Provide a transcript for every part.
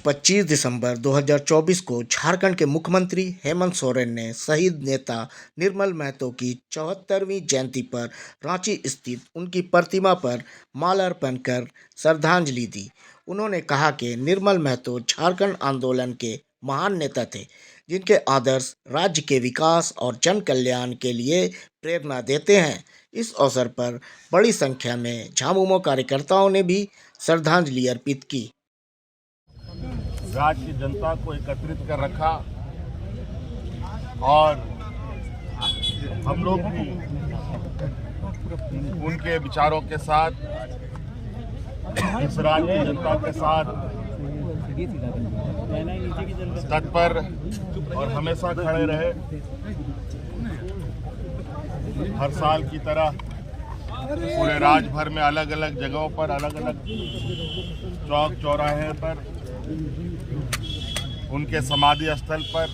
25 दिसंबर 2024 को झारखंड के मुख्यमंत्री हेमंत सोरेन ने शहीद नेता निर्मल महतो की 74वीं जयंती पर रांची स्थित उनकी प्रतिमा पर माल्यार्पण कर श्रद्धांजलि दी। उन्होंने कहा कि निर्मल महतो झारखंड आंदोलन के महान नेता थे, जिनके आदर्श राज्य के विकास और जन कल्याण के लिए प्रेरणा देते हैं। इस अवसर पर बड़ी संख्या में झामुमो कार्यकर्ताओं ने भी श्रद्धांजलि अर्पित की। राज्य की जनता को एकत्रित कर रखा और हम लोग भी उनके विचारों के साथ इस राज्य की जनता के साथ तत्पर और हमेशा खड़े रहे। हर साल की तरह पूरे राज्य भर में अलग अलग जगहों पर, अलग अलग चौक चौराहे पर, उनके समाधि स्थल पर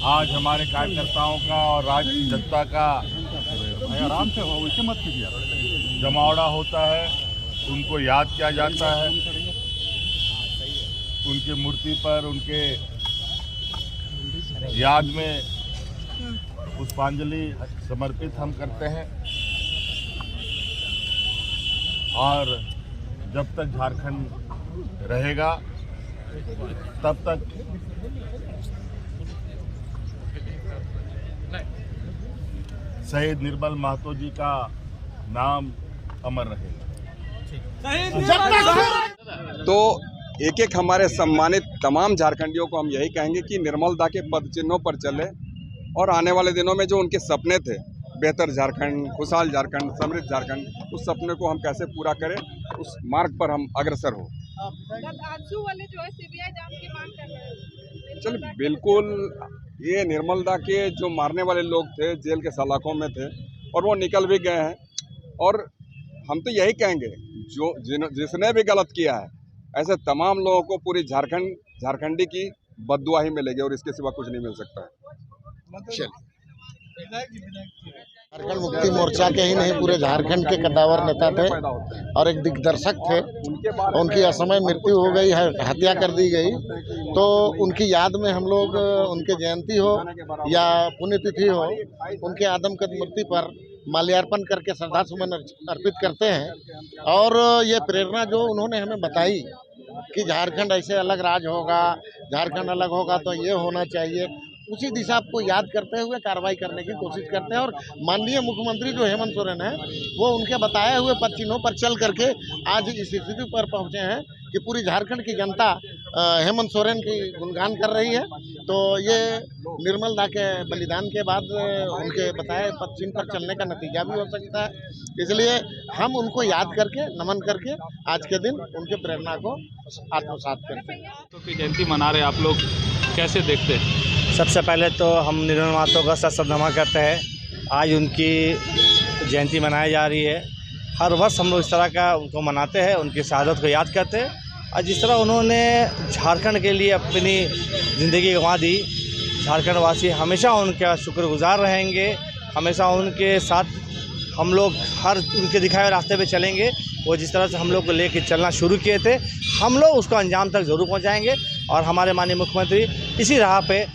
आज हमारे कार्यकर्ताओं का और राज्य की जनता का आराम से उनके मत कीजिए जमावड़ा होता है। उनको याद किया जाता है, उनकी मूर्ति पर उनके याद में पुष्पांजलि समर्पित हम करते हैं। और जब तक झारखंड रहेगा तब तक शहीद निर्मल महतो जी का नाम अमर रहेगा। तो एक एक हमारे सम्मानित तमाम झारखंडियों को हम यही कहेंगे कि निर्मलदा के पद चिन्हों पर चले और आने वाले दिनों में जो उनके सपने थे, बेहतर झारखंड, खुशहाल झारखंड, समृद्ध झारखंड, उस सपने को हम कैसे पूरा करें, उस मार्ग पर हम अग्रसर हो। आजू वाले जो है सीबीआई जांच की मांग कर रहे हैं। चलो बिल्कुल, ये निर्मलदा के जो मारने वाले लोग थे जेल के सलाखों में थे और वो निकल भी गए हैं। और हम तो यही कहेंगे जिसने भी गलत किया है, ऐसे तमाम लोगों को पूरी झारखंडी की बद्दुआ ही मिलेगी और इसके सिवा कुछ नहीं मिल सकता है। झारखंड मुक्ति मोर्चा के ही नहीं, पूरे झारखंड के कद्दावर नेता थे और एक दिग्दर्शक थे। उनकी असमय मृत्यु हो गई है, हत्या कर दी गई। तो उनकी याद में हम लोग उनके जयंती हो या पुण्यतिथि हो, उनके आदमकद मूर्ति पर माल्यार्पण करके श्रद्धासुमन अर्पित करते हैं। और ये प्रेरणा जो उन्होंने हमें बताई कि झारखंड ऐसे अलग राज्य होगा, झारखंड अलग होगा तो ये होना चाहिए, उसी दिशा को याद करते हुए कार्रवाई करने की कोशिश करते हैं। और माननीय मुख्यमंत्री जो हेमंत सोरेन है, वो उनके बताए हुए पद चिन्हों पर चल करके आज इस स्थिति पर पहुंचे हैं कि पूरी झारखंड की जनता हेमंत सोरेन की गुणगान कर रही है। तो ये निर्मलदा के बलिदान के बाद उनके बताए पद चिन्ह पर चलने का नतीजा भी हो सकता है। इसलिए हम उनको याद करके, नमन करके आज के दिन उनके प्रेरणा को आत्मसात करते हैं। तो की जयंती मना रहे आप लोग, कैसे देखते हैं? सबसे पहले तो हम निर्मल महतो का श्रद्धांजलि करते हैं। आज उनकी जयंती मनाई जा रही है। हर वर्ष हम लोग इस तरह का उनको मनाते हैं, उनकी शहादत को याद करते हैं। और जिस तरह उन्होंने झारखंड के लिए अपनी ज़िंदगी गंवा दी, झारखंड वासी हमेशा उनका शुक्रगुजार रहेंगे। हमेशा उनके साथ हम लोग हर उनके दिखाए हुए रास्ते पे चलेंगे। वो जिस तरह से हम लोग को लेकर चलना शुरू किए थे, हम लोग उसको अंजाम तक ज़रूर पहुँचाएँगे। और हमारे माननीय मुख्यमंत्री इसी राह पे